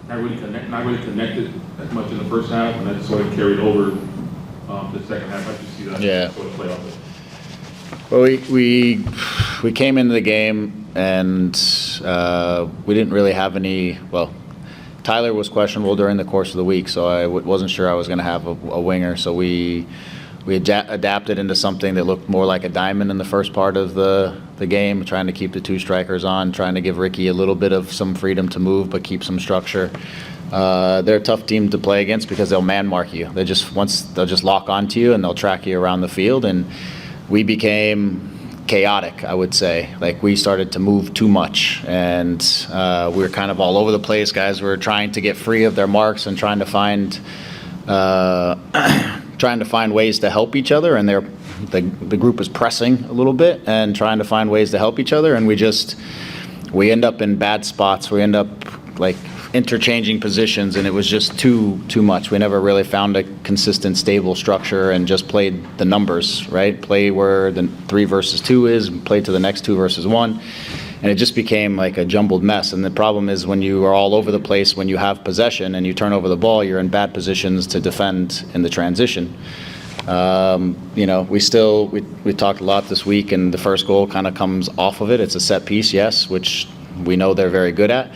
not really connected as much in the first half, and that sort of carried over the second half. I just see that sort of play out there. Well, we came into the game and we didn't really have any. Well, Tyler was questionable during the course of the week, so I wasn't sure I was going to have a winger. So we adapted into something that looked more like a diamond in the first part of the game, trying to keep the two strikers on, trying to give Ricky a little bit of some freedom to move, but keep some structure. They're a tough team to play against because they'll man mark you. They'll just lock onto you and they'll track you around the field. And we became chaotic, I would say. Like, we started to move too much, and we were kind of all over the place. Guys were trying to get free of their marks and trying to find ways to help each other, and the group was pressing a little bit and trying to find ways to help each other, and we end up in bad spots. We end up like interchanging positions, and it was just too much. We never really found a consistent, stable structure and just played the numbers, right? Play where the 3 versus 2 is, play to the next 2 versus 1. And it just became like a jumbled mess. And the problem is when you are all over the place, when you have possession and you turn over the ball, you're in bad positions to defend in the transition. We talked a lot this week, and the first goal kind of comes off of it. It's a set piece, yes, which we know they're very good at.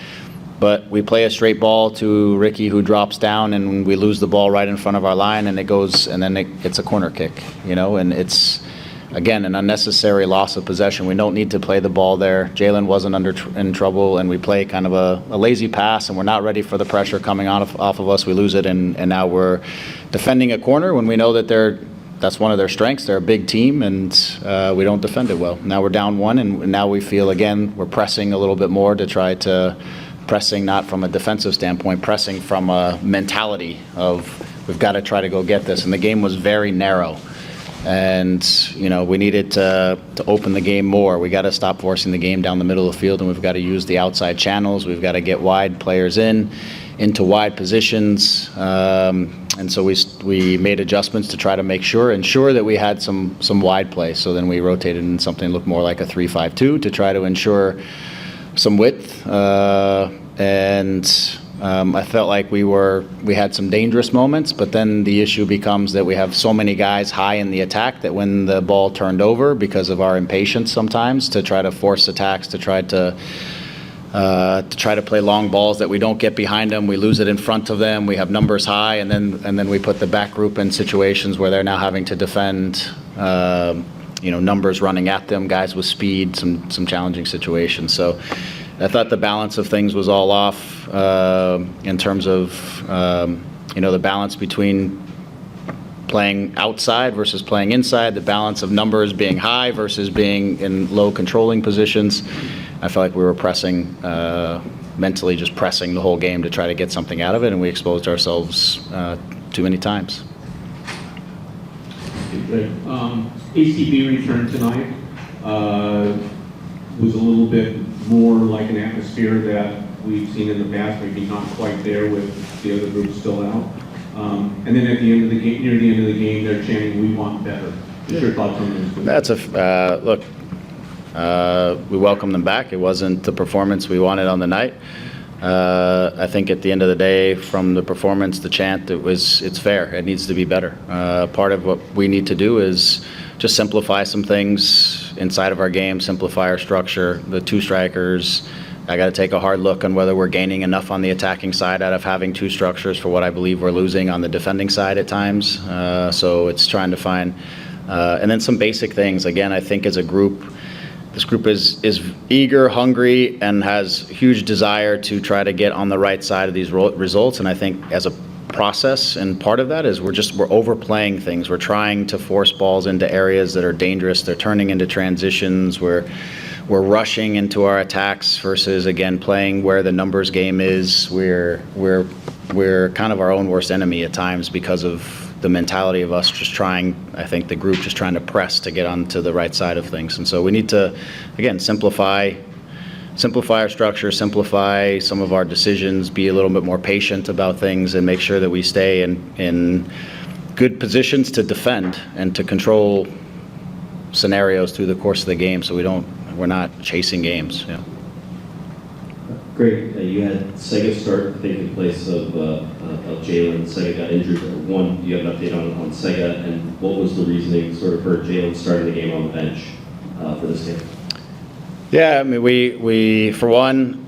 But we play a straight ball to Ricky, who drops down, and we lose the ball right in front of our line, and then it's a corner kick, and it's, again, an unnecessary loss of possession. We don't need to play the ball there. Jalen wasn't in trouble, and we play kind of a lazy pass, and we're not ready for the pressure coming off of us. We lose it, and now we're defending a corner when we know that that's one of their strengths. They're a big team, and we don't defend it well. Now we're down 1, and now we feel, again, we're pressing a little bit more to try to pressing not from a defensive standpoint, pressing from a mentality of we've got to try to go get this. And the game was very narrow. And, we needed to open the game more. We got to stop forcing the game down the middle of the field, and we've got to use the outside channels. We've got to get wide players into wide positions. And so we made adjustments to try to ensure that we had some wide play. So then we rotated in something that looked more like a 3-5-2 to try to ensure some width. I felt like we had some dangerous moments, but then the issue becomes that we have so many guys high in the attack that when the ball turned over, because of our impatience sometimes to try to force attacks, to try to play long balls that we don't get behind them, we lose it in front of them, we have numbers high, and then we put the back group in situations where they're now having to defend, numbers running at them, guys with speed, some challenging situations. So I thought the balance of things was all off in terms of, the balance between playing outside versus playing inside, the balance of numbers being high versus being in low controlling positions. I felt like we were pressing, mentally just pressing the whole game to try to get something out of it, and we exposed ourselves too many times. ACB returned tonight. Was a little bit more like an atmosphere that we've seen in the past, maybe not quite there with the other groups still out. And then at the end of the game, near the end of the game, they're chanting, "We want better." What's your thoughts on this? Look. We welcome them back. It wasn't the performance we wanted on the night. I think at the end of the day, from the performance, the chant, it's fair. It needs to be better. Part of what we need to do is just simplify some things inside of our game, simplify our structure. The 2 strikers, I got to take a hard look on whether we're gaining enough on the attacking side out of having 2 structures for what I believe we're losing on the defending side at times. So it's trying to find, and then some basic things. Again, I think as a group, this group is eager, hungry, and has huge desire to try to get on the right side of these results. And I think as a process, and part of that is we're overplaying things. We're trying to force balls into areas that are dangerous. They're turning into transitions. We're rushing into our attacks versus, again, playing where the numbers game is. We're kind of our own worst enemy at times because of the mentality of us just trying, I think the group just trying to press to get onto the right side of things. And so we need to, again, simplify our structure, simplify some of our decisions, be a little bit more patient about things, and make sure that we stay in good positions to defend and to control scenarios through the course of the game, so we're not chasing games. Yeah. Great. You had Sega start, I think, in place of Jalen. Sega got injured. One, do you have an update on Sega, and what was the reasoning sort of for Jalen starting the game on the bench for this game? Yeah, I mean, we for one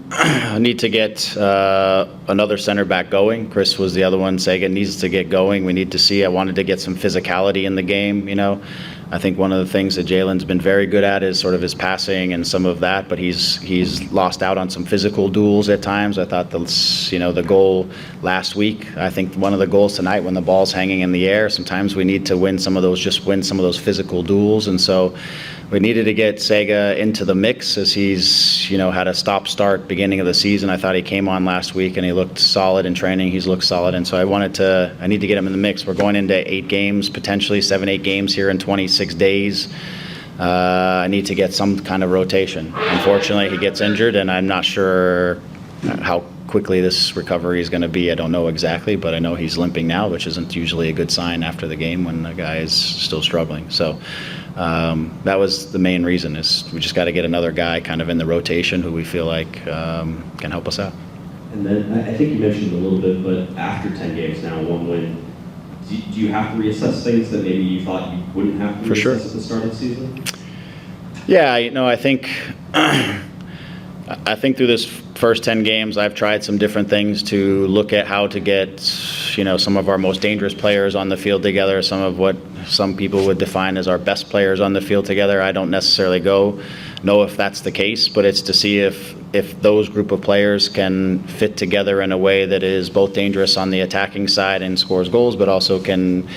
need to get another center back going. Chris was the other one. Sega needs to get going. We need to see. I wanted to get some physicality in the game. You know, I think one of the things that Jalen's been very good at is sort of his passing and some of that, but he's lost out on some physical duels at times. I thought the goal last week. I think one of the goals tonight when the ball's hanging in the air. Sometimes we need to win some of those physical duels, and so. We needed to get Sega into the mix as he's, had a stop-start beginning of the season. I thought he came on last week and he looked solid in training. He's looked solid, and so I need to get him in the mix. We're going into 8 games, potentially 7-8 games here in 26 days. I need to get some kind of rotation. Unfortunately, he gets injured, and I'm not sure how quickly this recovery is going to be. I don't know exactly, but I know he's limping now, which isn't usually a good sign after the game when a guy is still struggling. So that was the main reason, is we just got to get another guy kind of in the rotation who we feel like can help us out. And then I think you mentioned a little bit, but after 10 games now, 1 win, do you have to reassess things that maybe you thought you wouldn't have to reassess at the start of the season? Yeah, I think through this first 10 games, I've tried some different things to look at how to get, some of our most dangerous players on the field together, some of what some people would define as our best players on the field together. I don't necessarily know if that's the case, but it's to see if those group of players can fit together in a way that is both dangerous on the attacking side and scores goals, but also can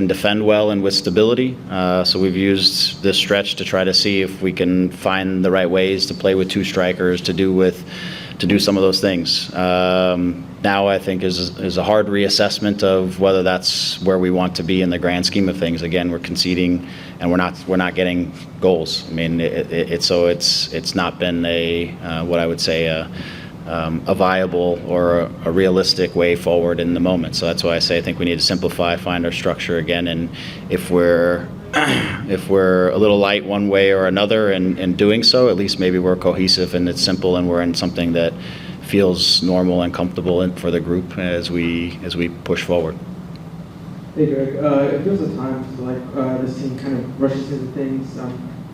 defend well and with stability. So we've used this stretch to try to see if we can find the right ways to play with 2 strikers, to do some of those things. Now I think is a hard reassessment of whether that's where we want to be in the grand scheme of things. Again, we're conceding and we're not getting goals. I mean, it's not been what I would say a viable or a realistic way forward in the moment. So that's why I say I think we need to simplify, find our structure again, and if we're a little light one way or another in doing so, at least maybe we're cohesive and it's simple and we're in something that feels normal and comfortable for the group as we push forward. Hey Greg, it feels at times like this team kind of rushes into things.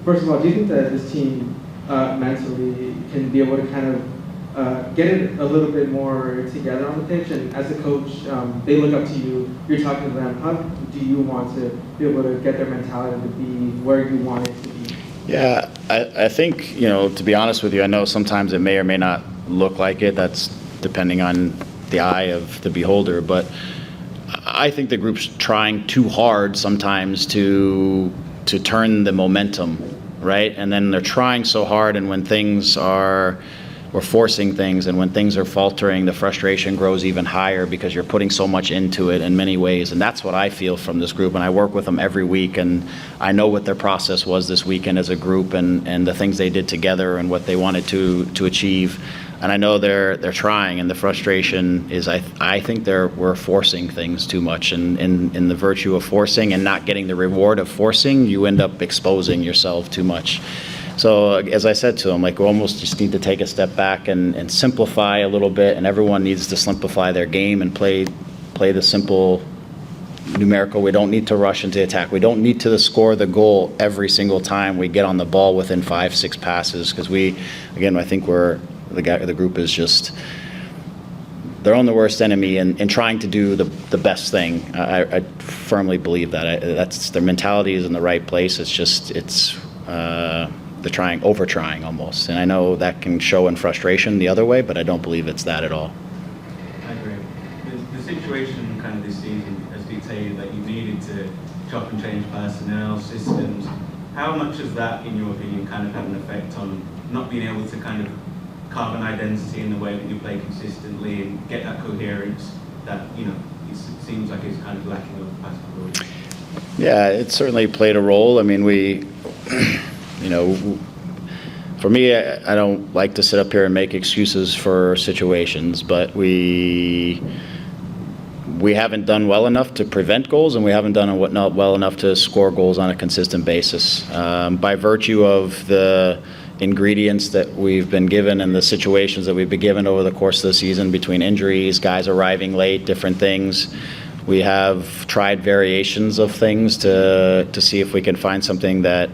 First of all, do you think that this team mentally can be able to kind of get it a little bit more together on the pitch? And as a coach, they look up to you, you're talking to them. How do you want to be able to get their mentality to be where you want it to be? Yeah, I think, to be honest with you, I know sometimes it may or may not look like it. That's depending on the eye of the beholder. But I think the group's trying too hard sometimes to turn the momentum, right? And then they're trying so hard, and when we're forcing things, and when things are faltering, the frustration grows even higher because you're putting so much into it in many ways. And that's what I feel from this group, and I work with them every week, and I know what their process was this weekend as a group, and the things they did together and what they wanted to achieve. And I know they're trying, and the frustration is I think we're forcing things too much, and in the virtue of forcing and not getting the reward of forcing, you end up exposing yourself too much. So as I said to them, we almost just need to take a step back and simplify a little bit, and everyone needs to simplify their game and play the simple numerical. We don't need to rush into attack. We don't need to score the goal every single time we get on the ball within 5-6 passes, because I think the group is just their own the worst enemy in trying to do the best thing. I firmly believe that. That's their mentality is in the right place. They're over-trying almost. And I know that can show in frustration the other way, but I don't believe it's that at all. I agree. The situation kind of this season, as detailed, that you needed to chop and change personnel, systems, how much has that, in your opinion, kind of had an effect on not being able to kind of carve an identity in the way that you play consistently and get that coherence that, it seems like it's kind of lacking over the past couple of weeks? Yeah, it certainly played a role. I mean, for me, I don't like to sit up here and make excuses for situations, but we haven't done well enough to prevent goals, and we haven't done well enough to score goals on a consistent basis. By virtue of the ingredients that we've been given and the situations that we've been given over the course of the season between injuries, guys arriving late, different things. We have tried variations of things to see if we can find something that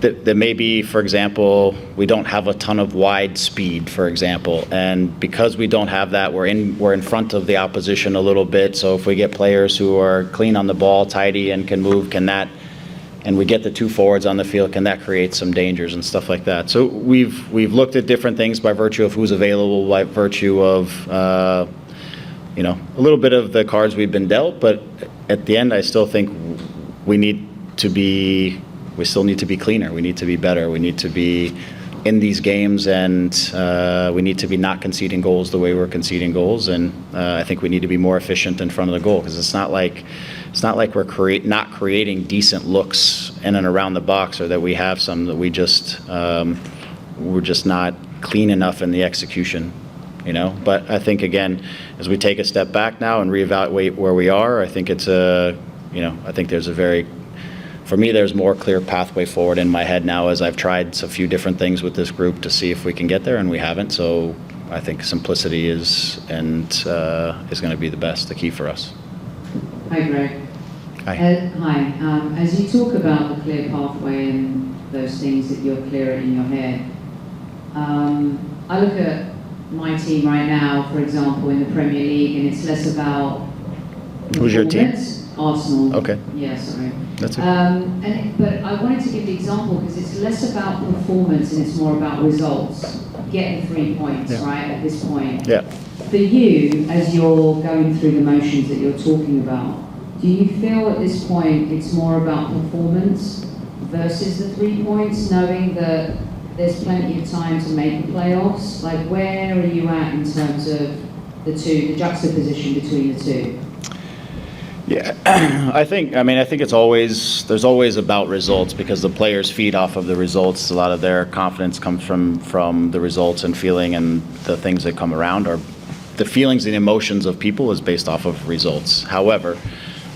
that maybe, for example, we don't have a ton of wide speed, for example, and because we don't have that, we're in front of the opposition a little bit. So if we get players who are clean on the ball, tidy, and can move, and we get the two forwards on the field, can that create some dangers and stuff like that? So we've looked at different things by virtue of who's available, by virtue of a little bit of the cards we've been dealt. But at the end, I still think we still need to be cleaner. We need to be better. We need to be in these games, and we need to be not conceding goals the way we're conceding goals. And I think we need to be more efficient in front of the goal, because it's not like we're not creating decent looks in and around the box, or that we have some that we're just not clean enough in the execution. But I think, again, as we take a step back now and reevaluate where we are, I think for me, there's more clear pathway forward in my head now, as I've tried a few different things with this group to see if we can get there, and we haven't. So I think simplicity is going to be the key for us. Hi, Greg. Hi. Hi. As you talk about the clear pathway and those things that you're clearer in your head, I look at my team right now, for example, in the Premier League, and it's less about Who's your team? Arsenal. Okay. Yeah, sorry. That's okay. But I wanted to give the example because it's less about performance and it's more about results. Getting 3 points, right, at this point. Yeah. For you, as you're going through the motions that you're talking about, do you feel at this point it's more about performance versus the 3 points, knowing that there's plenty of time to make the playoffs? Like, where are you at in terms of the juxtaposition between the two? Yeah, I think there's always about results, because the players feed off of the results. A lot of their confidence comes from the results and feeling, and the things that come around, or the feelings and emotions of people is based off of results. However,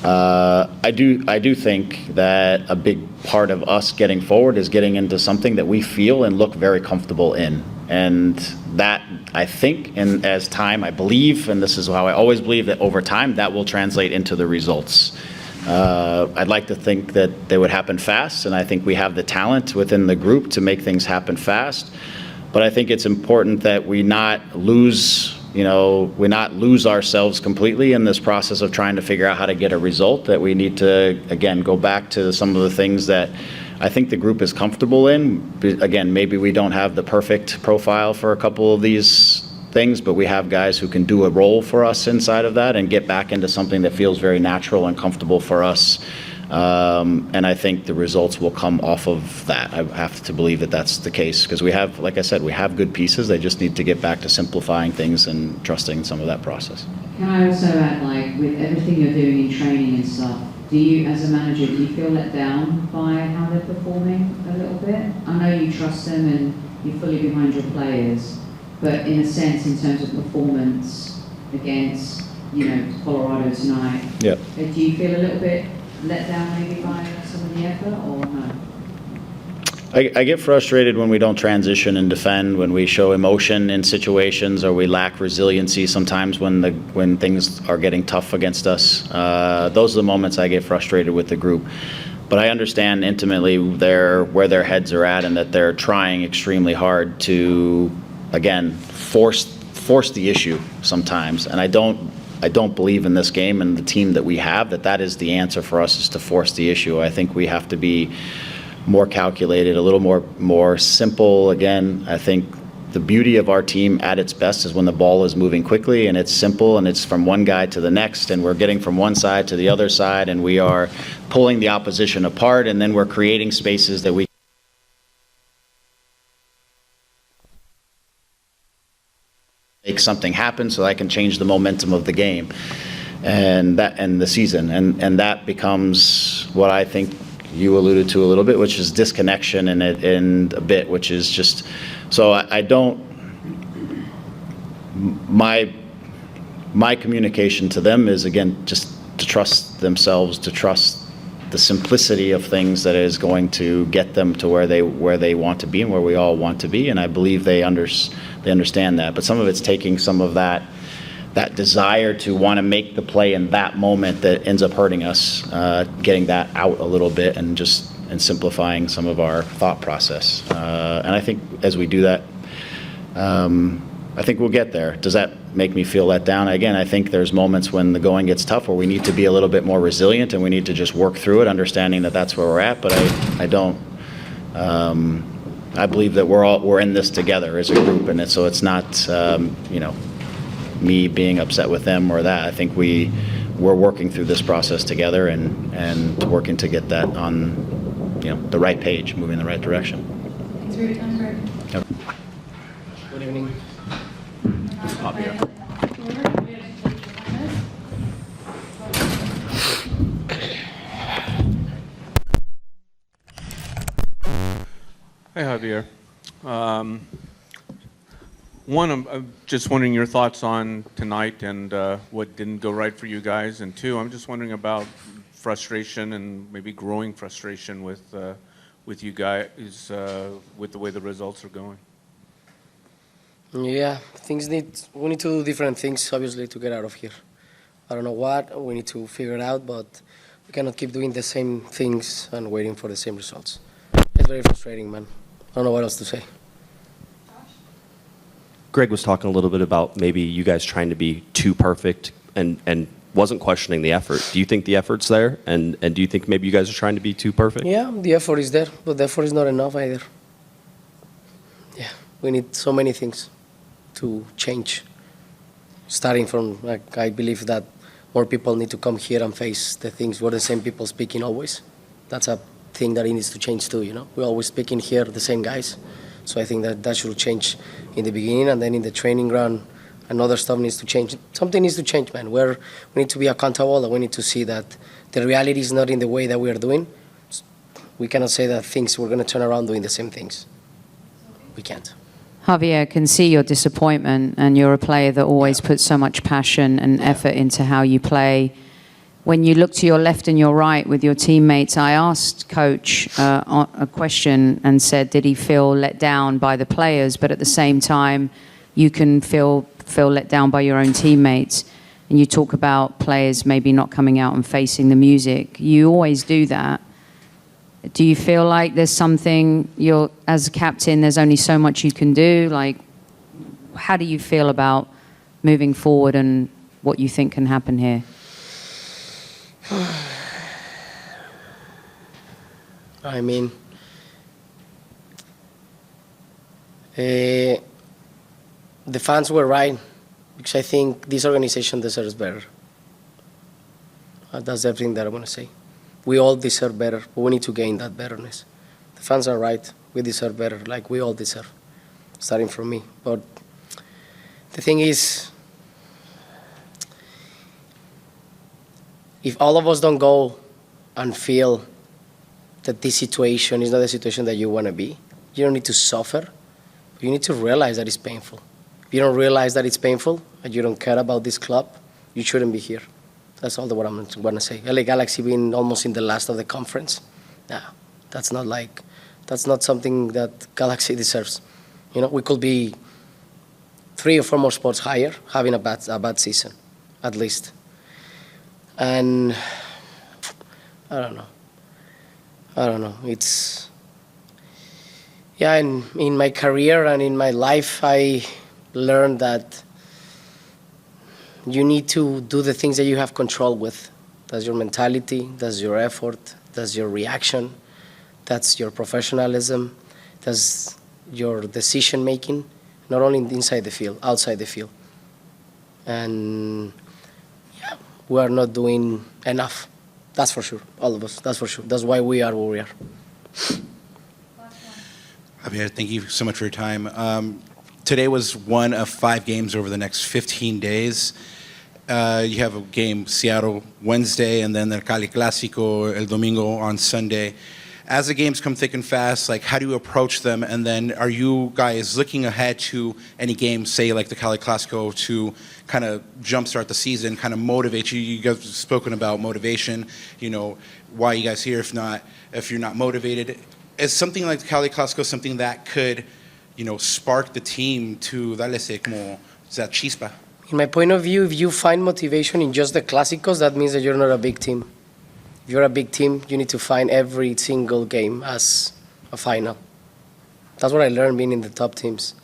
I do think that a big part of us getting forward is getting into something that we feel and look very comfortable in. And that, I think, and as time, I believe, and this is how I always believe, that over time that will translate into the results. I'd like to think that they would happen fast, and I think we have the talent within the group to make things happen fast. But I think it's important that we not lose ourselves completely in this process of trying to figure out how to get a result. That we need to, again, go back to some of the things that I think the group is comfortable in. Again, maybe we don't have the perfect profile for a couple of these things, but we have guys who can do a role for us inside of that and get back into something that feels very natural and comfortable for us. And I think the results will come off of that. I have to believe that that's the case, because we have, like I said, we have good pieces. They just need to get back to simplifying things and trusting some of that process. Can I also add, like, with everything you're doing in training and stuff, do you, as a manager, do you feel let down by how they're performing a little bit? I know you trust them and you're fully behind your players, but in a sense, in terms of performance against, Colorado tonight, Yep. Do you feel a little bit let down maybe by some of the effort, or no? I get frustrated when we don't transition and defend, when we show emotion in situations, or we lack resiliency sometimes when things are getting tough against us. Those are the moments I get frustrated with the group. But I understand intimately where their heads are at, and that they're trying extremely hard to, again, force the issue sometimes. And I don't believe in this game and the team that we have that is the answer for us, is to force the issue. I think we have to be more calculated, a little more simple. Again, I think the beauty of our team at its best is when the ball is moving quickly and it's simple and it's from one guy to the next, and we're getting from one side to the other side, and we are pulling the opposition apart, and then we're creating spaces that we make something happen so I can change the momentum of the game and the season, and that becomes what I think you alluded to a little bit, which is disconnection, and a bit, which is just, so I don't, my communication to them is, again, just to trust themselves, to trust the simplicity of things that is going to get them to where they want to be and where we all want to be. And I believe they understand that. But some of it's taking some of that desire to want to make the play in that moment that ends up hurting us, getting that out a little bit and simplifying some of our thought process. And I think as we do that, I think we'll get there. Does that make me feel let down? Again, I think there's moments when the going gets tough where we need to be a little bit more resilient and we need to just work through it, understanding that that's where we're at. But I don't. I believe that we're in this together as a group, and so it's not me being upset with them or that. I think we're working through this process together and working to get that on the right page, moving in the right direction. Thanks for your time, Greg. Yep. Good evening. Hey, Javier. One, I'm just wondering your thoughts on tonight and what didn't go right for you guys. And two, I'm just wondering about frustration and maybe growing frustration with you guys with the way the results are going. Yeah, we need to do different things, obviously, to get out of here. I don't know what, we need to figure it out, but we cannot keep doing the same things and waiting for the same results. It's very frustrating, man. I don't know what else to say. Greg was talking a little bit about maybe you guys trying to be too perfect and wasn't questioning the effort. Do you think the effort's there? And do you think maybe you guys are trying to be too perfect? Yeah, the effort is there, but the effort is not enough either. Yeah, we need so many things to change. Starting from, I believe that more people need to come here and face the things. We're the same people speaking always. That's a thing that it needs to change too, We're always speaking here, the same guys. So I think that should change in the beginning, and then in the training ground, and other stuff needs to change. Something needs to change, man. We need to be accountable, and we need to see that the reality is not in the way that we are doing. We cannot say that we're going to turn around doing the same things. We can't. Javier, I can see your disappointment, and you're a player that always puts so much passion and effort into how you play. When you look to your left and your right with your teammates, I asked Coach a question and said, did he feel let down by the players? But at the same time, you can feel let down by your own teammates. And you talk about players maybe not coming out and facing the music. You always do that. Do you feel like there's something, as a captain, there's only so much you can do? Like, how do you feel about moving forward and what you think can happen here? I mean, the fans were right, because I think this organization deserves better. That's everything that I want to say. We all deserve better, but we need to gain that betterness. The fans are right. We deserve better, like we all deserve, starting from me. But the thing is, if all of us don't go and feel that this situation is not the situation that you want to be, you don't need to suffer. You need to realize that it's painful. If you don't realize that it's painful and you don't care about this club, you shouldn't be here. That's all what I'm going to say. LA Galaxy being almost in the last of the conference, that's not something that Galaxy deserves. We could be 3 or 4 more spots higher, having a bad season, at least. And I don't know. It's, in my career and in my life, I learned that you need to do the things that you have control with. That's your mentality, that's your effort, that's your reaction, that's your professionalism, that's your decision making, not only inside the field, outside the field. And we are not doing enough. That's for sure, all of us, that's for sure. That's why we are where we are. Javier, thank you so much for your time. Today was one of 5 games over the next 15 days. You have a game, Seattle, Wednesday, and then the Cali Clásico, El Domingo on Sunday. as the games come thick and fast, like how do you approach them? And then are you guys looking ahead to any games, say like the Cali Clasico, to kind of jumpstart the season, kind of motivate you? You guys have spoken about motivation, you know, why you guys here if you're not motivated. Is something like the Cali Clasico something that could, you know, spark the team to darle como esa chispa? In my point of view, if you find motivation in just the Clásicos, that means that you're not a big team. If you're a big team, you need to find every single game as a final. That's what I learned being in the top teams.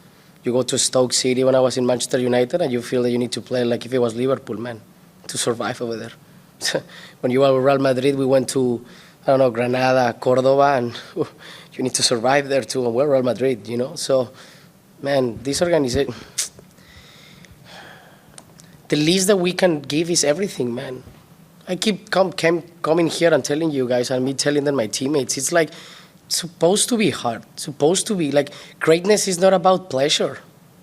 You go to Stoke City when I was in Manchester United, and you feel that you need to play like if it was Liverpool, man, to survive over there. When you were with Real Madrid, we went to, I don't know, Granada, Cordoba, and you need to survive there too, and we're Real Madrid, you know? So, man, this organization, the least that we can give is everything, man. I keep coming here and telling you guys, and me telling them my teammates, it's like supposed to be hard, supposed to be like, greatness is not about pleasure.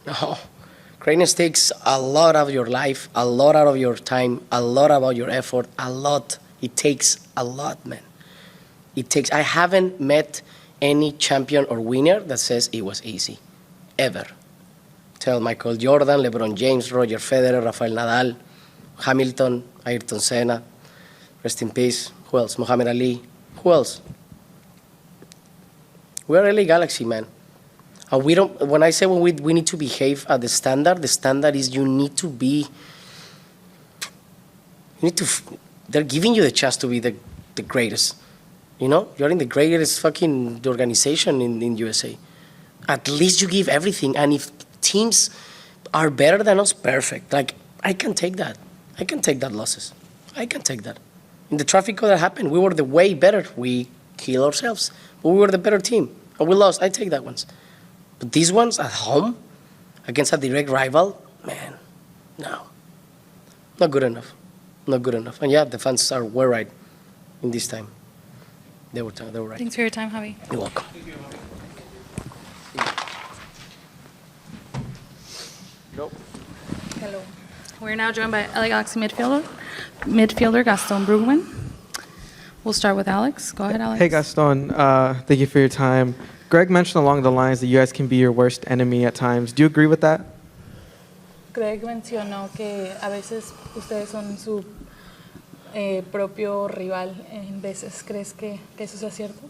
No, greatness takes a lot out of your life, a lot out of your time, a lot about your effort, a lot. It takes a lot, man. It takes. I haven't met any champion or winner that says it was easy, ever. Tell Michael Jordan, LeBron James, Roger Federer, Rafael Nadal, Hamilton, Ayrton Senna, rest in peace. Who else? Muhammad Ali. Who else? We're LA Galaxy, man. And we don't, when I say we need to behave at the standard is you need to be, they're giving you the chance to be the greatest. You know, you're in the greatest fucking organization in USA. At least you give everything. And if teams are better than us, perfect. Like, I can take that. I can take that losses. I can take that. In the Tráfico that happened, we were the way better. We killed ourselves. But we were the better team. And we lost. I take that ones. But these ones at home, against a direct rival, man, no. Not good enough. Not good enough. And yeah, the fans were right in this time. They were right. Thanks for your time, Javi. You're welcome. Hello. We're now joined by LA Galaxy midfielder Gaston Brugman. We'll start with Alex. Go ahead, Alex. Hey, Gaston. Thank you for your time. Greg mentioned along the lines that you guys can be your worst enemy at times. Do you agree with that? Greg mencionó que a veces ustedes son su propio rival en veces. ¿Crees que eso sea cierto?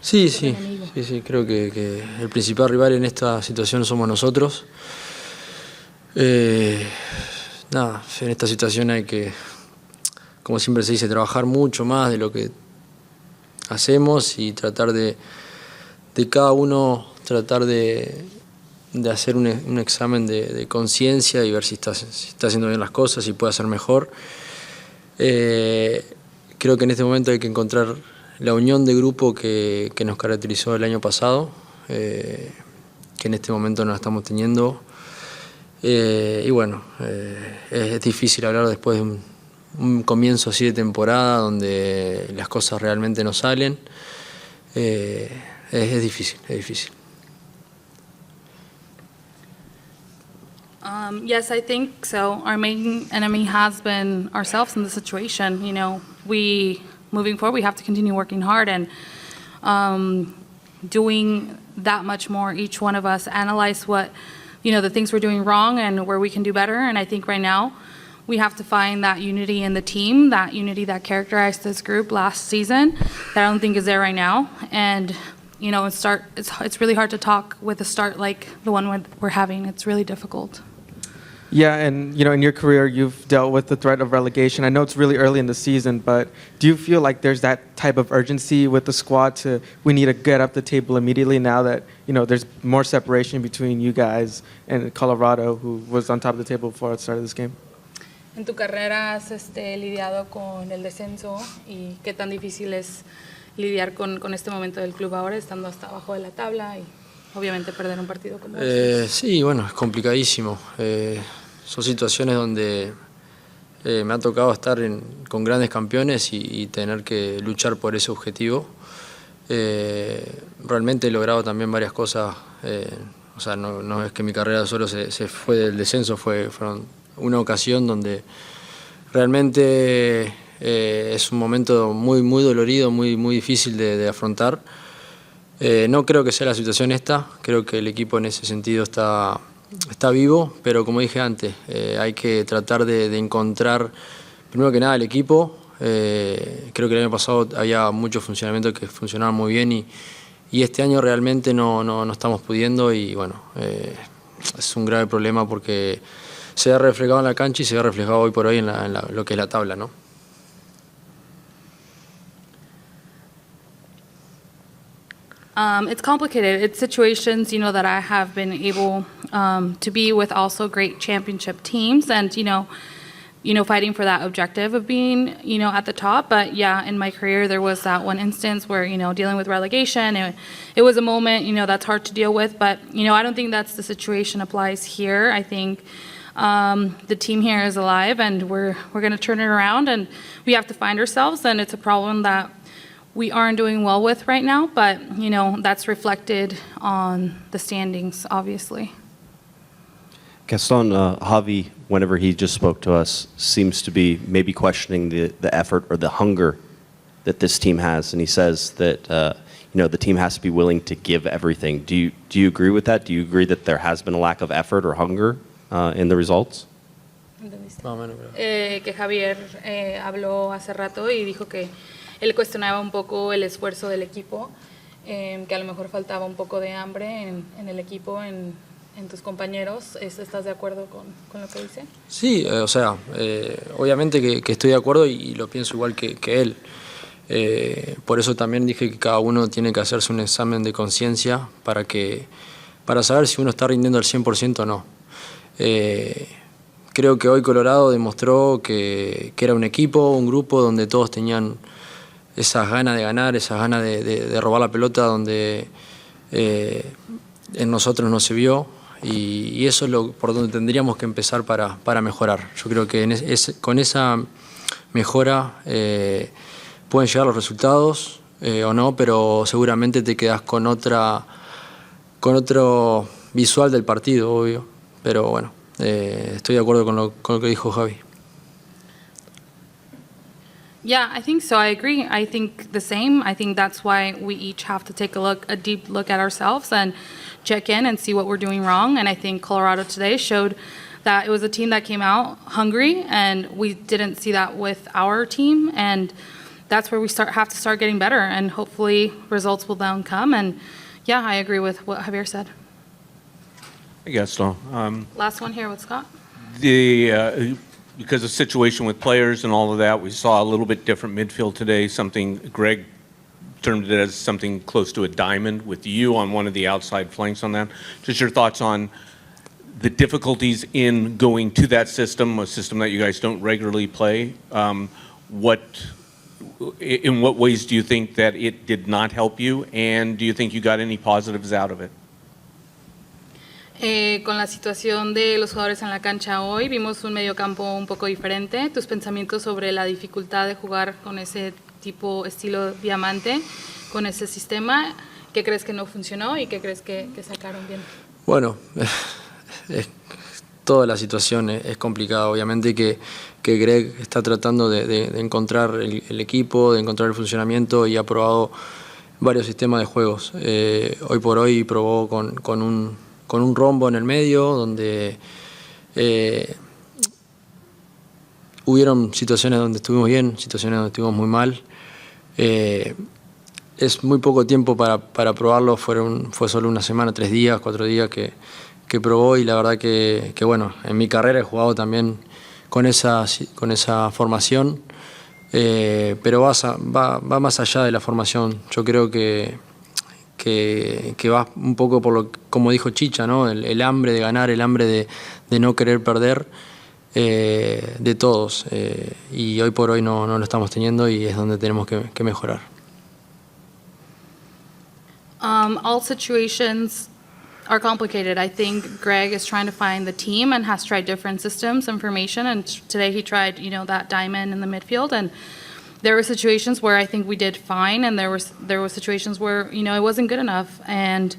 Sí, creo que el principal rival en esta situación somos nosotros. Nada, en esta situación hay que, como siempre se dice, trabajar mucho más de lo que hacemos y tratar de cada uno, tratar de hacer un examen de conciencia y ver si está haciendo bien las cosas, si puede hacer mejor. Creo que en este momento hay que encontrar la unión de grupo que nos caracterizó el año pasado, que en este momento no la estamos teniendo. Y bueno, es difícil hablar después de un comienzo así de temporada donde las cosas realmente no salen. Es difícil. Yes, I think so. Our main enemy has been ourselves in the situation. You know, moving forward, we have to continue working hard and doing that much more. Each one of us analyze what, the things we're doing wrong and where we can do better. And I think right now we have to find that unity in the team, that unity that characterized this group last season that I don't think is there right now. And, it's really hard to talk with a start like the one we're having. It's really difficult. Yeah, and in your career, you've dealt with the threat of relegation. I know it's really early in the season, but do you feel like there's that type of urgency with the squad we need to get up the table immediately now that, there's more separation between you guys and Colorado, who was on top of the table before the start of this game? En tu carrera has lidiado con el descenso y qué tan difícil es lidiar con este momento del club ahora, estando hasta abajo de la tabla y obviamente perder un partido como este. Sí, bueno, es complicadísimo. Son situaciones donde me ha tocado estar con grandes campeones y tener que luchar por ese objetivo. Realmente he logrado también varias cosas. O sea, no es que mi carrera solo se fue del descenso, fueron una ocasión donde realmente Es un momento muy, muy dolorido, muy, muy difícil de afrontar. No creo que sea la situación esta, creo que el equipo en ese sentido está vivo, pero como dije antes, hay que tratar de encontrar, primero que nada, el equipo. Creo que el año pasado había muchos funcionamientos que funcionaban muy bien y este año realmente no estamos pudiendo y bueno, es un grave problema porque se ha reflejado en la cancha y se ha reflejado hoy por hoy en lo que es la tabla, ¿no? It's complicated. It's situations, that I have been able to be with also great championship teams and, fighting for that objective of being, at the top. But yeah, in my career, there was that one instance where, dealing with relegation, it was a moment, that's hard to deal with. But, I don't think that's the situation applies here. I think the team here is alive and we're going to turn it around and we have to find ourselves. And it's a problem that we aren't doing well with right now, but, that's reflected on the standings, obviously. Gaston, Javi, whenever he just spoke to us, seems to be maybe questioning the effort or the hunger that this team has. And he says that, the team has to be willing to give everything. Do you agree with that? Do you agree that there has been a lack of effort or hunger in the results? Que Javier habló hace rato y dijo que él cuestionaba un poco el esfuerzo del equipo, que a lo mejor faltaba un poco de hambre en el equipo, en tus compañeros. ¿Estás de acuerdo con lo que dice? Sí, obviamente que estoy de acuerdo y lo pienso igual que él. Por eso también dije que cada uno tiene que hacerse un examen de conciencia para saber si uno está rindiendo al 100% o no. Creo que hoy Colorado demostró que era un equipo, un grupo donde todos tenían esas ganas de ganar, esas ganas de robar la pelota donde en nosotros no se vio y eso es por donde tendríamos que empezar para mejorar. Yo creo que con esa mejora pueden llegar los resultados o no, pero seguramente te quedas con otro visual del partido, obvio. Pero bueno, estoy de acuerdo con lo que dijo Javi. Yeah, I think so. I agree. I think the same. I think that's why we each have to take a deep look at ourselves and check in and see what we're doing wrong. And I think Colorado today showed that it was a team that came out hungry, and we didn't see that with our team. And that's where we have to start getting better, and hopefully results will then come. And yeah, I agree with what Javier said. Hey, Gaston. Last one here with Scott. Because of situation with players and all of that, we saw a little bit different midfield today, something Greg termed it as something close to a diamond with you on one of the outside flanks on that. Just your thoughts on the difficulties in going to that system, a system that you guys don't regularly play. In what ways do you think that it did not help you, and do you think you got any positives out of it? Con la situación de los jugadores en la cancha hoy, vimos un mediocampo un poco diferente. ¿Tus pensamientos sobre la dificultad de jugar con ese tipo, estilo diamante, con ese sistema? ¿Qué crees que no funcionó y qué crees que sacaron bien? Bueno, toda la situación es complicada. Obviamente que Greg está tratando de encontrar el equipo, de encontrar el funcionamiento y ha probado varios sistemas de juegos. Hoy por hoy probó con un rombo en el medio, donde hubieron situaciones donde estuvimos bien, situaciones donde estuvimos muy mal. Es muy poco tiempo para probarlo, fue solo una semana, 3 días, 4 días que probó y la verdad que bueno, en mi carrera he jugado también con esa formación, pero va más allá de la formación. Yo creo que va un poco por como dijo Chicha, ¿no? El hambre de ganar, el hambre de no querer perder de todos. Y hoy por hoy no lo estamos teniendo y es donde tenemos que mejorar. All situations are complicated. I think Greg is trying to find the team and has tried different systems and formation. And today he tried, that diamond in the midfield. And there were situations where I think we did fine, and there were situations where it wasn't good enough. And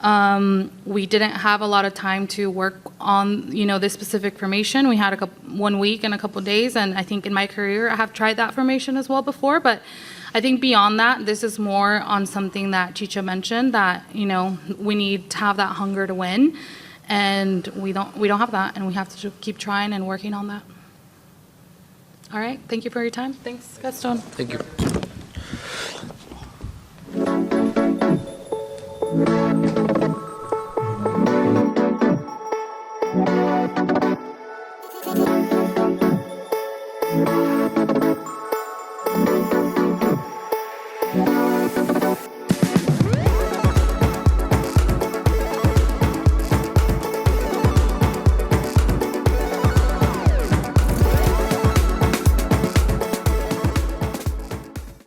We didn't have a lot of time to work on, this specific formation. We had 1 week and a couple days, and I think in my career I have tried that formation as well before, but I think beyond that, this is more on something that Chicha mentioned, that, we need to have that hunger to win, and we don't have that, and we have to keep trying and working on that. All right, thank you for your time. Thanks, Gaston. Thank you.